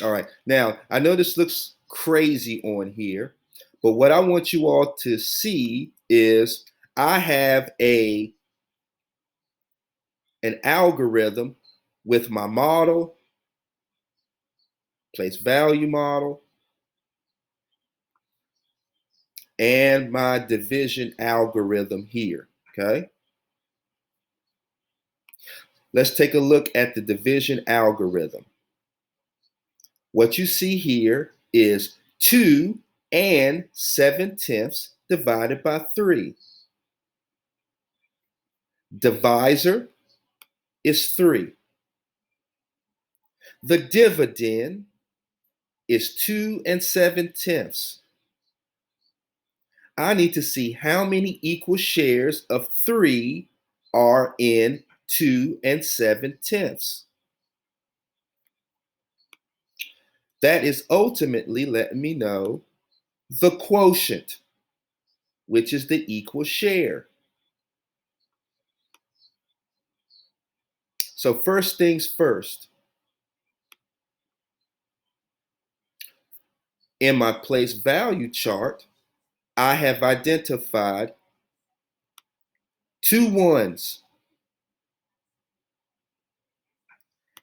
All right. Now, I know this looks crazy on here, but what I want you all to see is I have an algorithm with my model, place value model, and my division algorithm here, okay? Let's take a look at the division algorithm. What you see here is 2 and 7/10 divided by 3. Divisor is 3. The dividend is 2 and 7/10. I need to see how many equal shares of 3 are in 2 and 7/10. That is ultimately letting me know the quotient, which is the equal share. So first things first, in my place value chart, I have identified 2 ones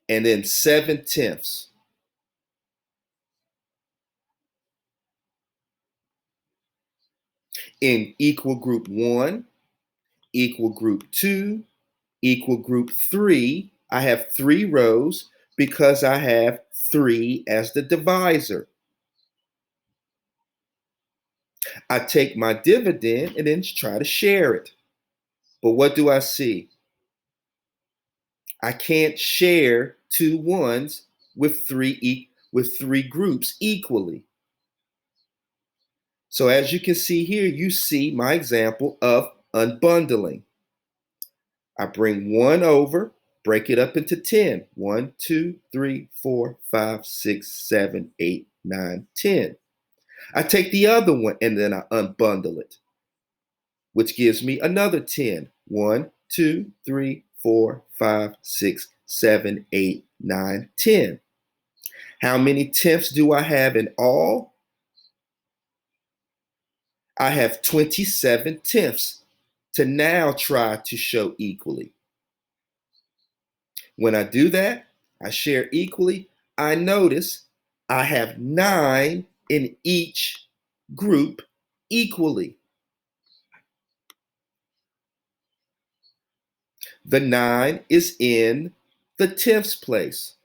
and then 7/10. In equal group 1, equal group 2, equal group 3, I have 3 rows because I have 3 as the divisor. I take my dividend and then try to share it. But what do I see? I can't share 2 ones with 3 groups equally. So as you can see here, you see my example of unbundling. I bring 1 over, break it up into 10. 1, 2, 3, 4, 5, 6, 7, 8, 9, 10. I take the other one and then I unbundle it, which gives me another 10. 1, 2, 3, 4, 5, 6, 7, 8, 9, 10. How many tenths do I have in all? I have 27 tenths to now try to show equally. When I do that, I share equally. I notice I have 9 in each group equally. The 9 is in the tenths place.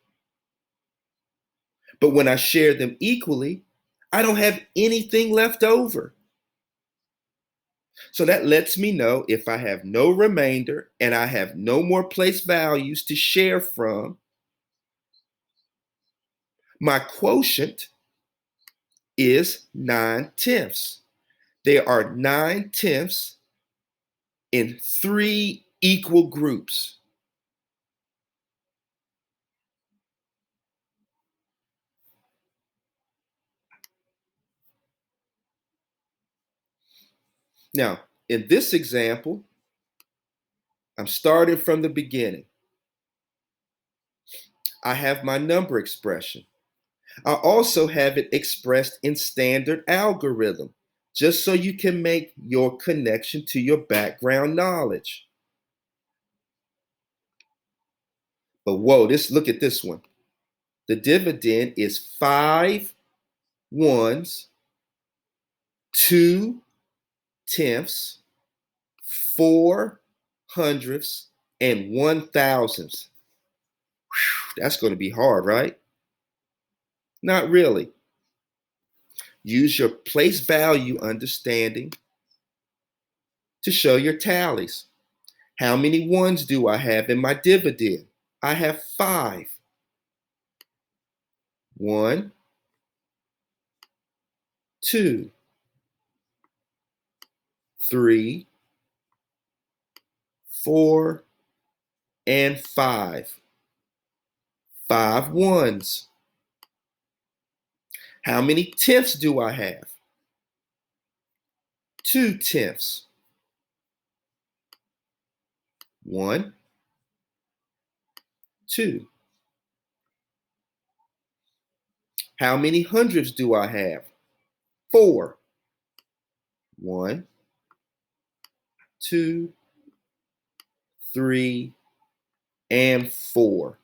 But when I share them equally, I don't have anything left over. So that lets me know if I have no remainder and I have no more place values to share from, my quotient is 9/10. There are 9/10 in 3 equal groups. Now, in this example, I'm starting from the beginning. I have my number expression. I also have it expressed in standard algorithm, just so you can make your connection to your background knowledge. But whoa, look at this one. The dividend is 5 ones, 2 tenths, 4 hundredths, and 1 thousandths. That's going to be hard, right? Not really. Use your place value understanding to show your tallies. How many ones do I have in my dividend? I have 5. 1, 2, 3, 4, and 5. 5 ones. How many tenths do I have? 2 tenths. 1, 2. How many hundreds do I have? 4. 1, 2, 3, and 4.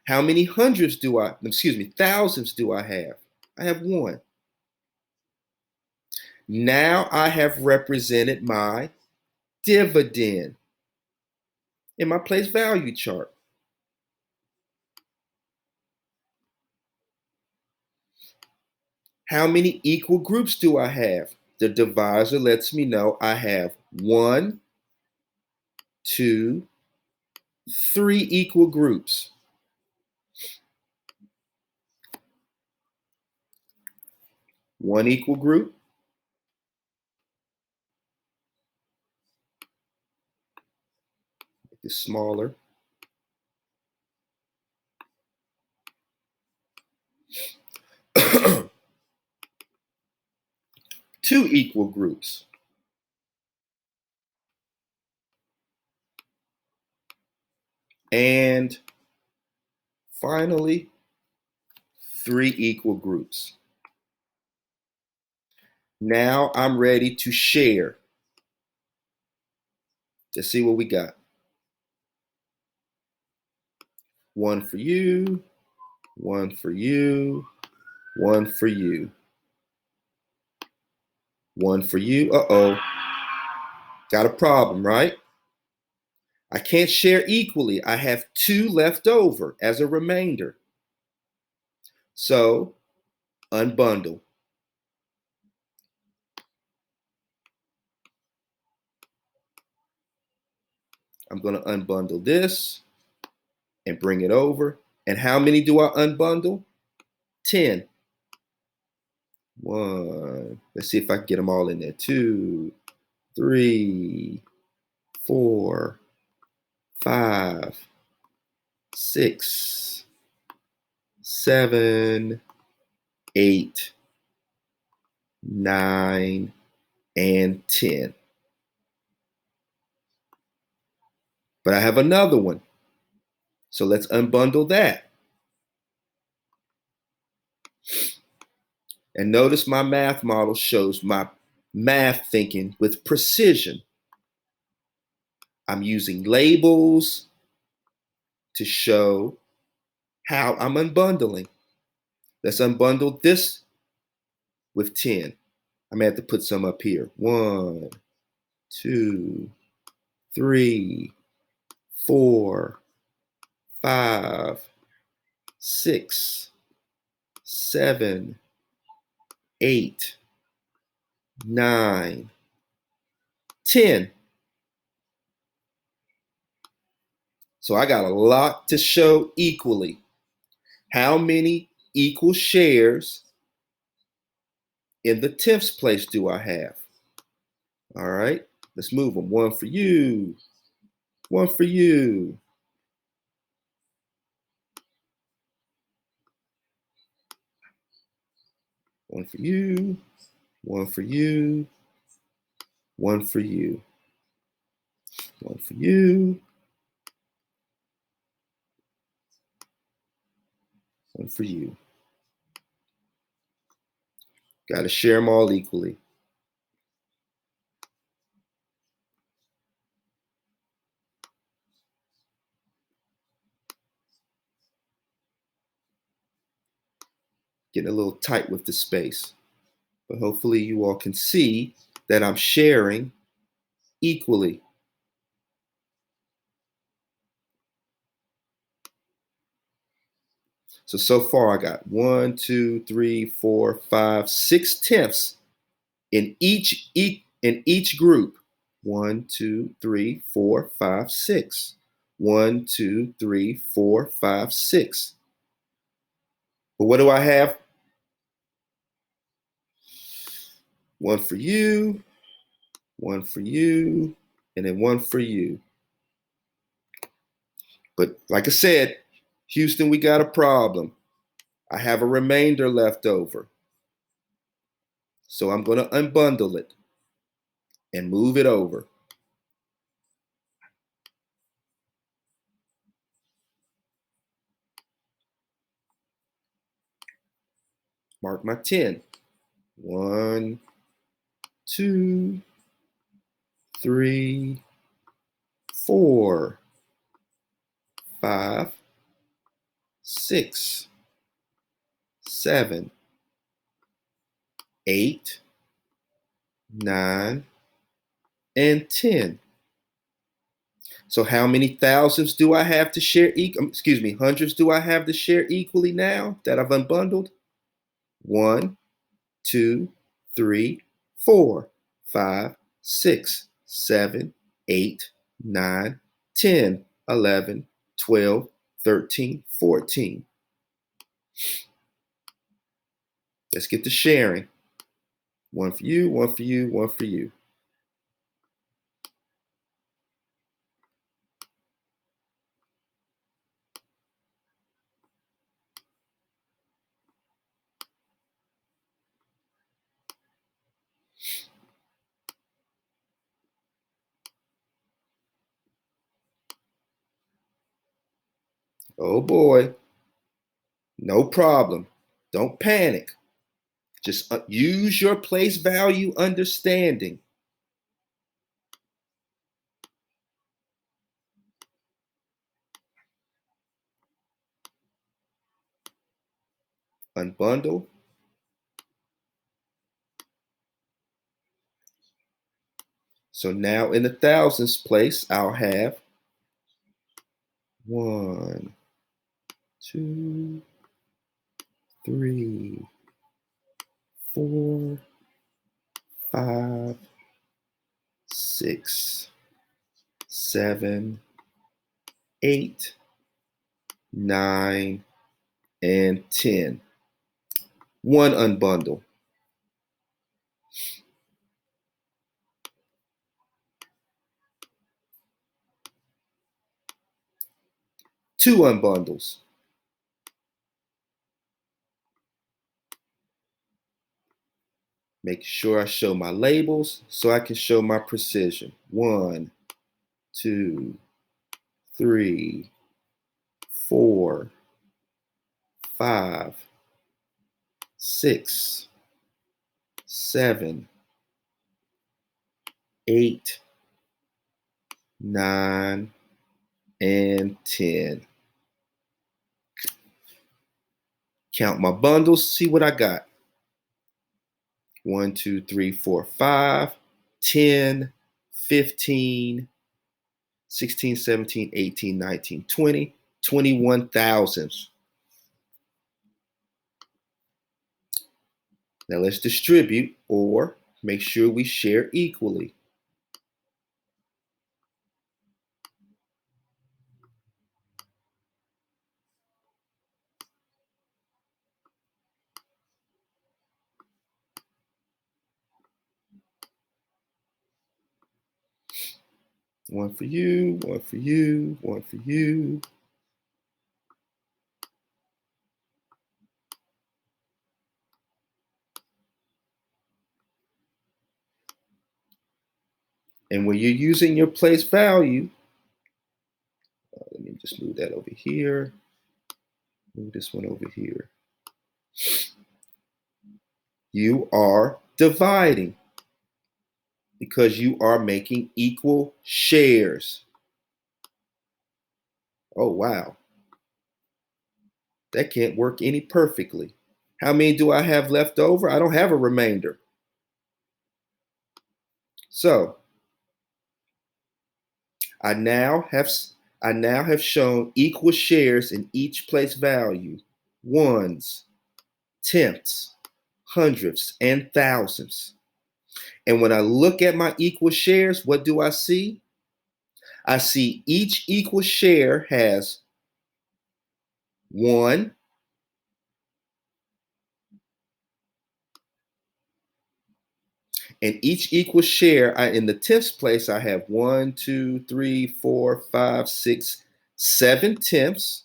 How many thousands do I have? I have 1. Now I have represented my dividend in my place value chart. How many equal groups do I have? The divisor lets me know I have 1, 2, 3 equal groups. 1 equal group, make it smaller. 2 equal groups. And finally, 3 equal groups. Now I'm ready to share. Let's see what we got. 1 for you, 1 for you, 1 for you, 1 for you. Uh-oh. Got a problem, right? I can't share equally. I have 2 left over as a remainder. So, unbundle. I'm going to unbundle this and bring it over. And how many do I unbundle? 10. 1. Let's see if I can get them all in there. 2, 3, 4, 5, 6, 7, 8, 9, and 10. But I have another one. So let's unbundle that. And notice my math model shows my math thinking with precision. I'm using labels to show how I'm unbundling. Let's unbundle this with 10. I may have to put some up here. 1, 2, 3, 4, 5, 6, 7, 8, 9, 10. So I got a lot to show equally. How many equal shares in the 10th place do I have? All right, let's move them. 1 for you, 1 for you, 1 for you, 1 for you, 1 for you, 1 for you, 1 for you. Got to share them all equally. Getting a little tight with the space, but hopefully you all can see that I'm sharing equally. So far I got 1, 2, 3, 4, 5, 6 tenths in each group. 1, 2, 3, 4, 5, 6. 1, 2, 3, 4, 5, 6. But what do I have? 1 for you, 1 for you, and then 1 for you. But like I said, Houston, we got a problem. I have a remainder left over. So I'm going to unbundle it and move it over. Mark my 10. 1, 2, 3, 4, 5, 6, 7, 8, 9, and 10. So how many thousands do I have to share? Hundreds do I have to share equally now that I've unbundled? 1, 2, 3, 4, 5, 6, 7, 8, 9, 10, 11, 12, 13, 14. Let's get to sharing. One for you, one for you, one for you. Oh boy, no problem. Don't panic. Just use your place value understanding. Unbundle. So now in the thousands place, I'll have 1, 2, 3, 4, 5, 6, 7, 8, 9, and 10. One unbundle. Two unbundles. Make sure I show my labels so I can show my precision. 1, 2, 3, 4, 5, 6, 7, 8, 9, and 10. Count my bundles, see what I got. 1, 2, 3, 4, 5, 10, 15, 16, 17, 18, 19, 20, 21 thousandths. Now let's distribute or make sure we share equally. One for you, one for you, one for you. And when you're using your place value, let me just move that over here. Move this one over here. You are dividing because you are making equal shares. Oh, wow. That can't work any perfectly. How many do I have left over? I don't have a remainder. So I now have shown equal shares in each place value, ones, tenths, hundredths, and thousandths. And when I look at my equal shares, what do I see? I see each equal share has 1, and each equal share, in the tenths place, I have 1, 2, 3, 4, 5, 6, 7 tenths.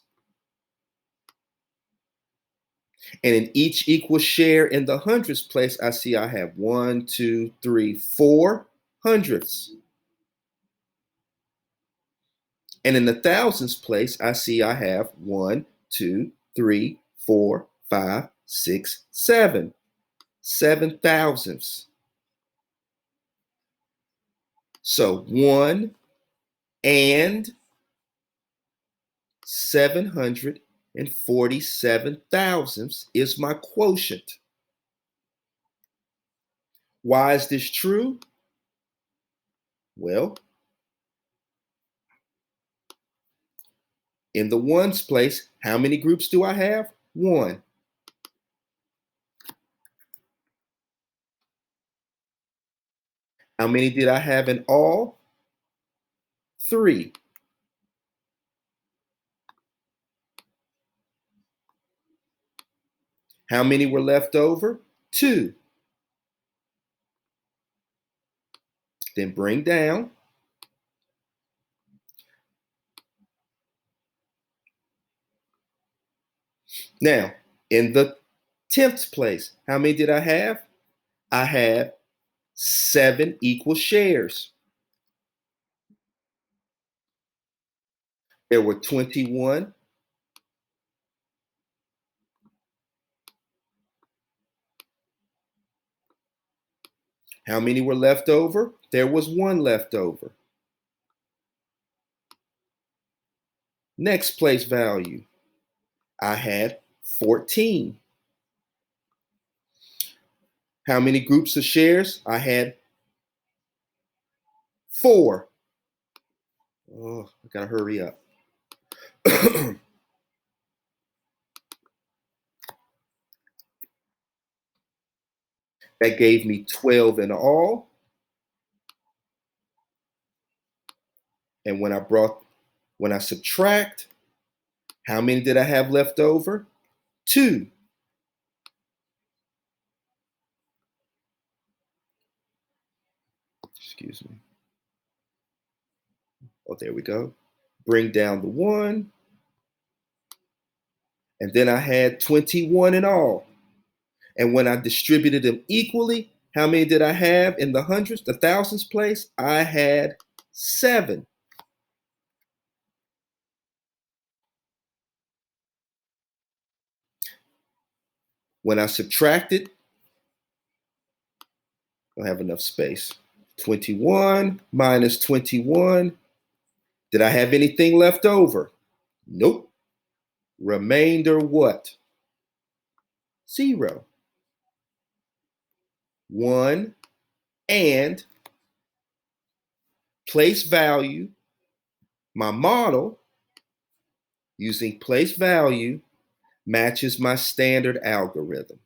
And in each equal share in the hundredths place, I see I have 1, 2, 3, 4 hundredths. And in the thousands place, I see I have 1, 2, 3, 4, 5, 6, 7, 7 thousandths. So 1 and 747 thousandths is my quotient. Why is this true? Well, in the ones place, how many groups do I have? 1. How many did I have in all? 3. How many were left over? 2. Then bring down. Now, in the tenths place, how many did I have? I had 7 equal shares. There were 21. How many were left over? There was 1 left over. Next place value, I had 14. How many groups of shares? I had 4. Oh, I gotta hurry up. That gave me 12 in all. And when I subtract, how many did I have left over? 2. Excuse me. Oh, there we go. Bring down the 1. And then I had 21 in all. And when I distributed them equally, how many did I have in the hundreds, the thousands place? I had 7. When I subtracted, I don't have enough space. 21 minus 21. Did I have anything left over? Nope. Remainder what? 0. 1 and place value. My model using place value matches my standard algorithm.